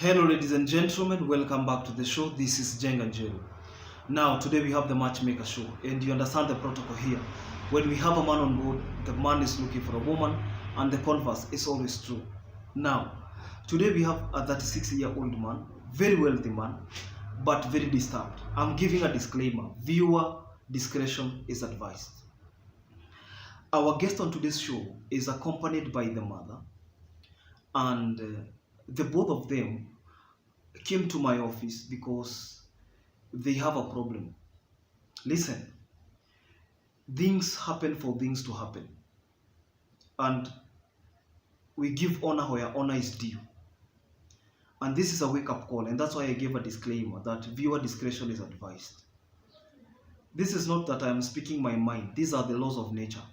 Hello ladies and gentlemen, welcome back to the show. This is Jenga Njero. Now today we have the matchmaker show, and you understand the protocol here. When we have a man on board, the man is looking for a woman and the converse is always true. Now, today we have a 36-year-old man, very wealthy man, but very disturbed. I'm giving a disclaimer. Viewer discretion is advised. Our guest on today's show is accompanied by the mother, and the both of them came to my office because they have a problem. Listen, things happen for things to happen, and we give honor where honor is due. And this is a wake-up call, and that's why I gave a disclaimer that viewer discretion is advised. This is not that I am speaking my mind. These are the laws of nature.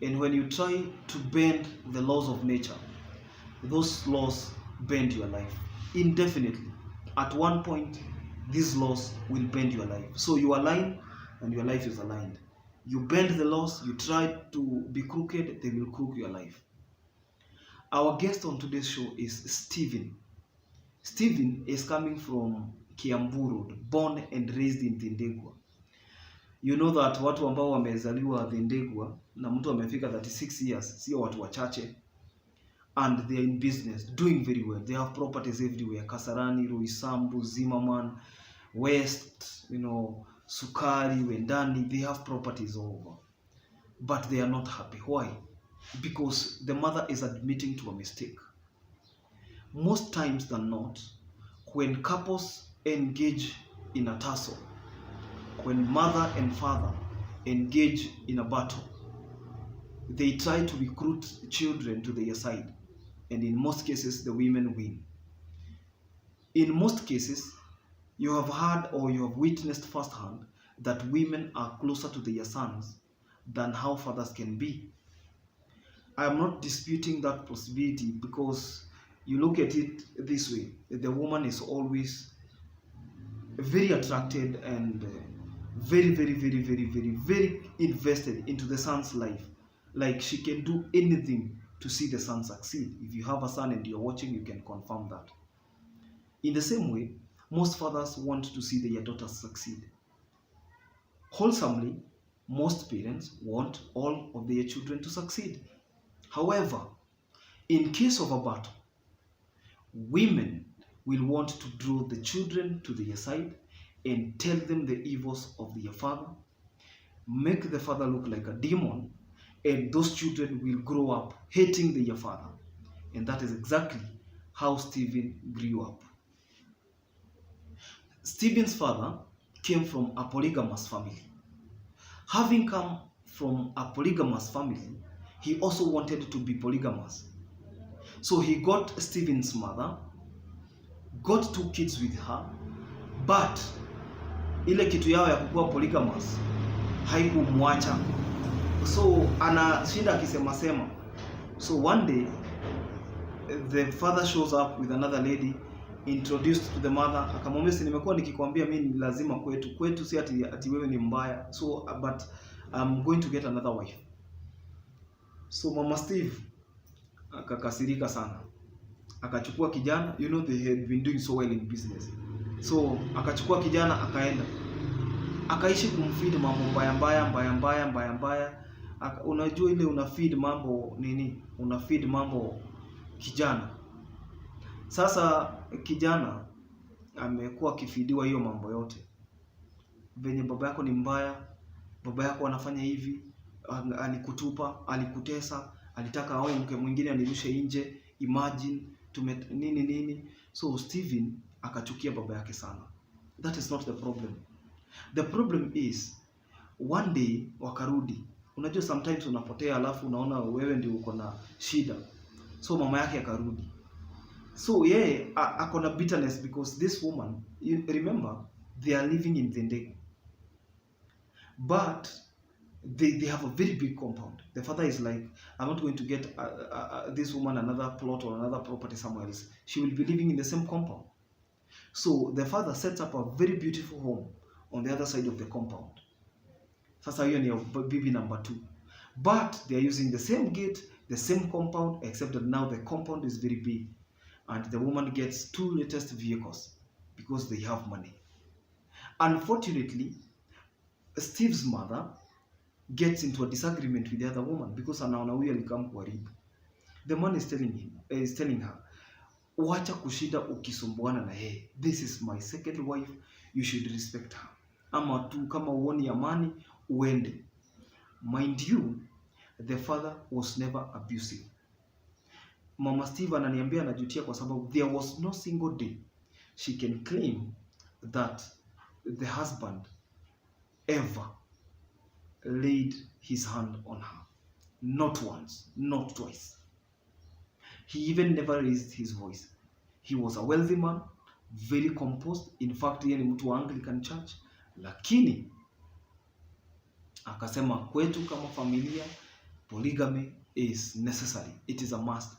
And when you try to bend the laws of nature, those laws bend your life indefinitely. At one point, these laws will bend your life. So you align and your life is aligned. You bend the laws, you try to be crooked, they will crook your life. Our guest on today's show is Stephen. Stephen is coming from Kiambu Road, born and raised in Thindegwa. You know that watu ambao wamezaliwa Thindegwa na mtu amefika 36 years, sio watu wachache. And they are in business, doing very well. They have properties everywhere. Kasarani, Ruisambu, Zimmerman, West, Sukari, Wendani. They have properties all over. But they are not happy. Why? Because the mother is admitting to a mistake. Most times than not, when couples engage in a tussle, when mother and father engage in a battle, they try to recruit children to their side. And in most cases, the women win. In most cases, you have heard or you have witnessed firsthand that women are closer to their sons than how fathers can be. I am not disputing that possibility, because you look at it this way. The woman is always very attracted and very invested into the son's life. Like she can do anything to see the son succeed. If you have a son and you're watching, you can confirm that. In the same way, most fathers want to see their daughters succeed. Wholesomely, most parents want all of their children to succeed. However, in case of a battle, women will want to draw the children to their side and tell them the evils of their father, make the father look like a demon, and those children will grow up hating their father. And that is exactly how Stephen grew up. Stephen's father came from a polygamous family. Having come from a polygamous family, he also wanted to be polygamous. So he got Stephen's mother, got 2 kids with her, but ile kitu yao ya kukuwa polygamous haikumwacha. So anashinda akisema. So one day the father shows up with another lady, introduced to the mother. Akamwambia, si nimekuwa nikikwambia mimi lazima kwetu si ati wewe ni mbaya, so but I'm going to get another wife. So Mama Steve akakasirika sana, akachukua kijana. They had been doing so well in business. So akachukua kijana akaenda, akaishi kumfeed mambo mbaya. Unajua ile unafeed mambo nini, unafeed mambo kijana. Sasa kijana amekuwa akifidiwa hiyo mambo yote, venye baba yako ni mbaya, baba yako anafanya hivi, alikutupa, alikutesa, alitaka awe mke mwingine anirushe nje, imagine nini. So Stephen akachukia baba yake sana. That is not the problem. The problem is one day wakarudi. Unajua sometimes unapotea alafu unaona wewe ndio uko na shida. So mama yake akarudi. So yeye akona bitterness because this woman, you remember, they are living in Thindegwa. But they have a very big compound. The father is like, I'm not going to get this woman another plot or another property somewhere else. She will be living in the same compound. So the father sets up a very beautiful home on the other side of the compound. Sasa hiyo ni bibi number 2. But they are using the same gate, the same compound, except that now the compound is very big. and the woman gets 2 latest vehicles because they have money. Unfortunately, Steve's mother gets into a disagreement with the other woman because anaona huyu alikam kuharibu. The man is telling her, wacha kushida ukisumbuana na yeye. This is my second wife, you should respect her. Ama tu kama uoni amani uende. Mind you, the father was never abusive. Mama Steve ananiambia anajutia kwa sababu there was no single day she can claim that the husband ever laid his hand on her. Not once, not twice. He even never raised his voice. He was a wealthy man, very composed. In fact, yeye ni mtu wa Anglican Church, lakini akasema kwetu kama familia polygamy is necessary. It is a must.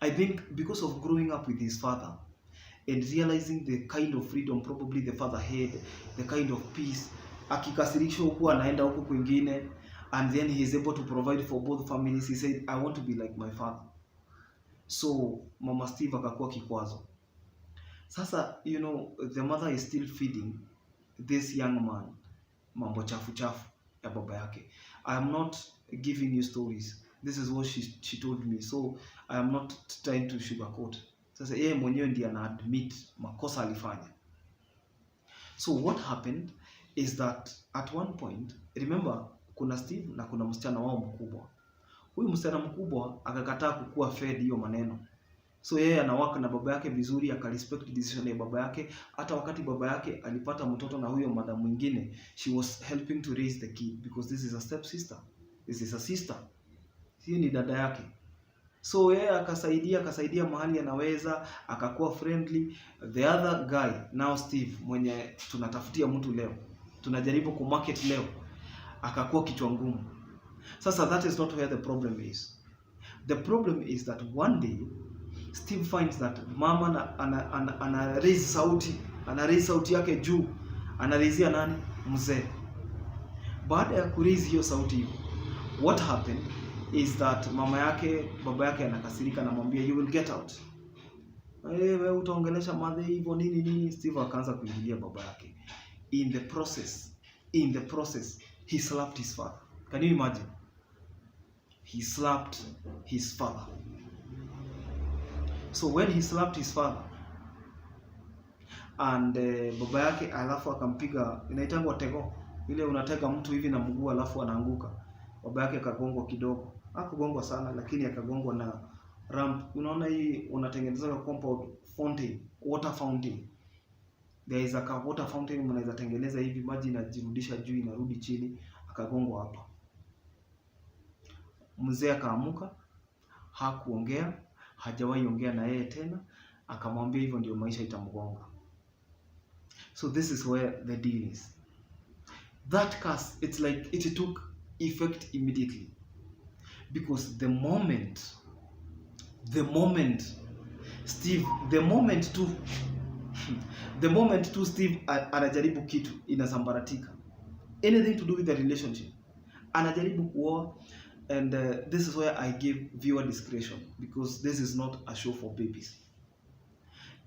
I think because of growing up with his father and realizing the kind of freedom probably the father had, the kind of peace, akikasirishwa huku anaenda huku kwingine, and then he is able to provide for both families. He said, I want to be like my father. So Mama Steve akakuwa kikwazo. Sasa, you know, the mother is still feeding this young man mambo chafu chafu ya baba yake. I am not giving you stories. This is what she told me. So I am not trying to sugarcoat. Sasa yeye mwenyewe ndiye ana admit makosa alifanya. So what happened is that at one point, remember kuna Steve na kuna msichana wao mkubwa. Huyu msichana mkubwa akakataa kukua fed hiyo maneno. So yeye anawaka na baba yake vizuri, akarespect decision ya baba yake. Hata wakati baba yake alipata mtoto na huyo madam mwingine, she was helping to raise the kid because this is a step sister. This is a sister. Hiyo ni dada yake. So yeye akasaidia mahali anaweza, akakuwa friendly. The other guy, now Steve, mwenye tunatafutia mtu leo, tunajaribu kumarket leo, akakuwa kichwa ngumu. Sasa that is not where the problem is. The problem is that one day Steve finds that mama ana raise sauti yake juu, anaraizia nani? Mzee. Baada ya kuraise hiyo sauti hiyo, what happened is that baba yake anakasirika na mwambia you will get out. Wewe utaongelesha madhe hivyo nini. Steve akaanza kuingilia baba yake. In the process he slapped his father. Can you imagine? He slapped his father. So when he slapped his father and baba yake alafu akampiga, inaitangwa tego, ile unatega mtu hivi na mguu alafu anaanguka. Baba yake akagongwa kidogo. Hakugongwa sana lakini akagongwa na ramp. Unaona hii unatengeneza compound fountain, water fountain. There is a water fountain mnaweza tengeneza hivi, maji inajirudisha juu inarudi chini, akagongwa hapa. Mzee akaamuka, hakuongea, hajawahi ongea na yeye tena, akamwambia hivyo ndio maisha itamgonga. So this is where the deal is. That curse, it's like it took effect immediately. Because the moment Steve anajaribu kitu inasambaratika. Anything to do with the relationship, anajaribu kuoa. And this is where I give viewer discretion, because this is not a show for babies.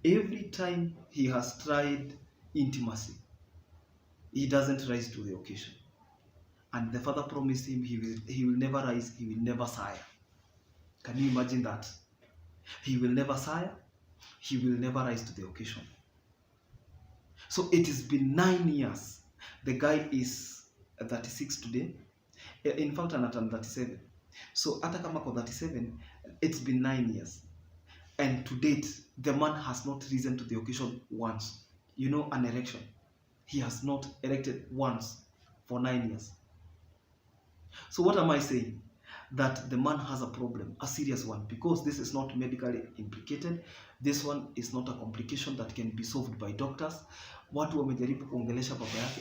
Every time he has tried intimacy, he doesn't rise to the occasion. And the father promised him he will never rise, he will never sire. Can you imagine that? He will never sire, he will never rise to the occasion. So it has been 9 years. The guy is 36 today. In fact, I'm 37. So hata kama kwa 37, it's been 9 years. And to date, the man has not risen to the occasion once. You know, an erection. He has not erected once for 9 years. So what am I saying? That the man has a problem, a serious one, because this is not medically implicated. This one is not a complication that can be solved by doctors. Watu wamejaribu kuongelesha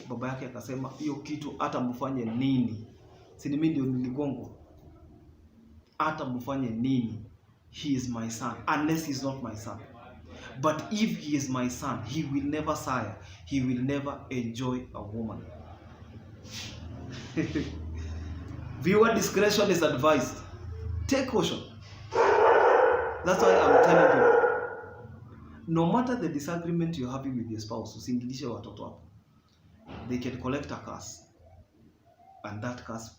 baba yake akasema hiyo kitu hata mfanye nini. Si mimi ndio niligongwa. Hata mfanye nini. He is my son, unless he is not my son. But if he is my son, he will never sire. He will never enjoy a woman. Viewer discretion is advised. Take caution. That's why I'm telling you. no matter the disagreement you're having with your spouse, usiingilishe watoto hapo. They can collect a curse, and that curse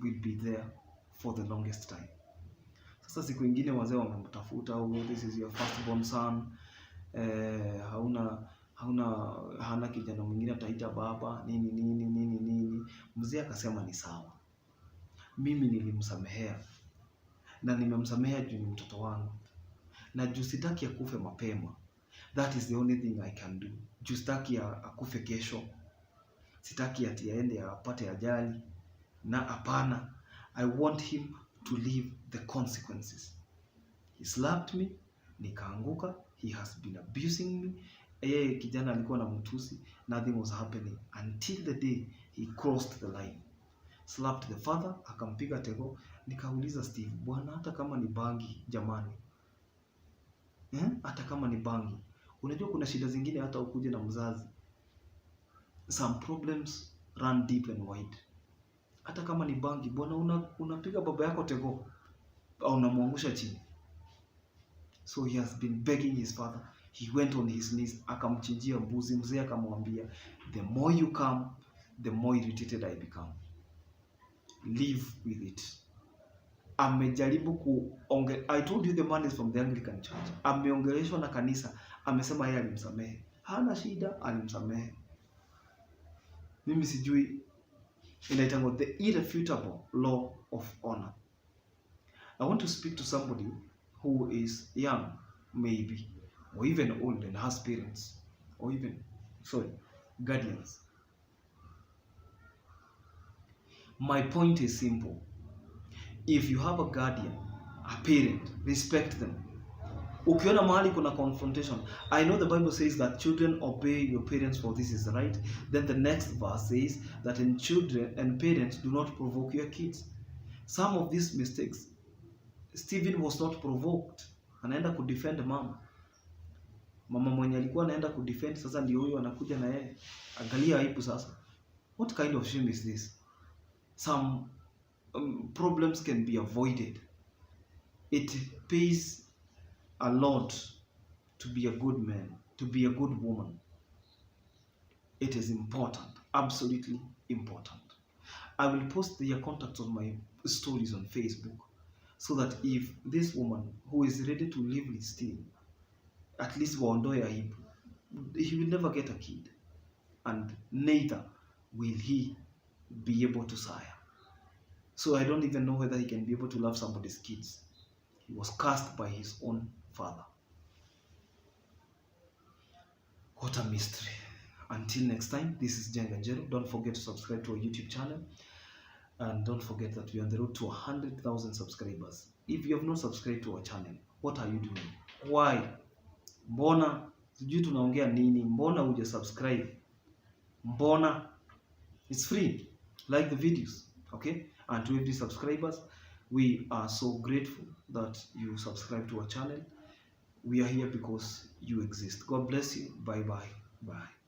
will be there for the longest time. Sasa siku ingine wazee wamemtafuta, oh, this is your firstborn son, hana kijana mwingine ataita baba nini. Mzee akasema ni sawa, mimi nilimsamehea na nimemsamehea juu ni mtoto wangu, na juu sitaki akufe mapema. That is the only thing I can do. Juu sitaki akufe kesho, sitaki ati aende apate ajali, na hapana. I want him to live the consequences. He slapped me, nikaanguka. He has been abusing me. Yeye kijana alikuwa na mtusi. Nothing was happening until the day he crossed the line. Slapped the father, akampiga tego. Nikauliza Steve, bwana, hata kama ni bangi jamani, hata kama ni bangi, unajua kuna shida zingine hata ukuje na mzazi, some problems run deep and wide. Hata kama ni bangi, bwana, unapiga baba yako tego au unamwangusha chini. So he has been begging his father. He went on his knees, akamchinjia mbuzi. Mzee akamwambia, the more you come, the more irritated I become. Live with it. Amejaribu I told you the man is from the Anglican Church. Ameongeleshwa na kanisa, amesema yeye alimsamehe. Hana shida, alimsamehe. Mimi sijui inaitangwa the irrefutable law of honor. I want to speak to somebody who is young, maybe, or even old and has parents, or even, guardians. My point is simple. If you have a guardian, a parent, respect them. Ukiona mahali kuna confrontation, I know the Bible says that children obey your parents, for this is right. Then the next verse says that in children and parents do not provoke your kids. Some of these mistakes, Stephen was not provoked. Anaenda kudefend mama mwenye alikuwa anaenda kudefend, sasa ndio huyo anakuja na yeye. Angalia aibu sasa. What kind of shame is this? Some problems can be avoided. It pays a lot to be a good man, to be a good woman. It is important, absolutely important. I will post their contacts on my stories on Facebook, so that if this woman who is ready to live with Steve, at least waondoe aibu, he will never get a kid, and neither will he be able to sire. So I don't even know whether he can be able to love somebody's kids. He was cast by his own father. What a mystery. Until next time, this is Jenga. Don't forget to subscribe to our YouTube channel. And don't forget that we are on the road to 100,000 subscribers. If you have not subscribed to our channel, what are you doing? Why? Mbona? Sijui tunaongea nini? Mbona huja subscribe? Mbona? It's free. Like the videos. Okay? And to every subscribers, we are so grateful that you subscribe to our channel. We are here because you exist. God bless you. Bye bye. Bye.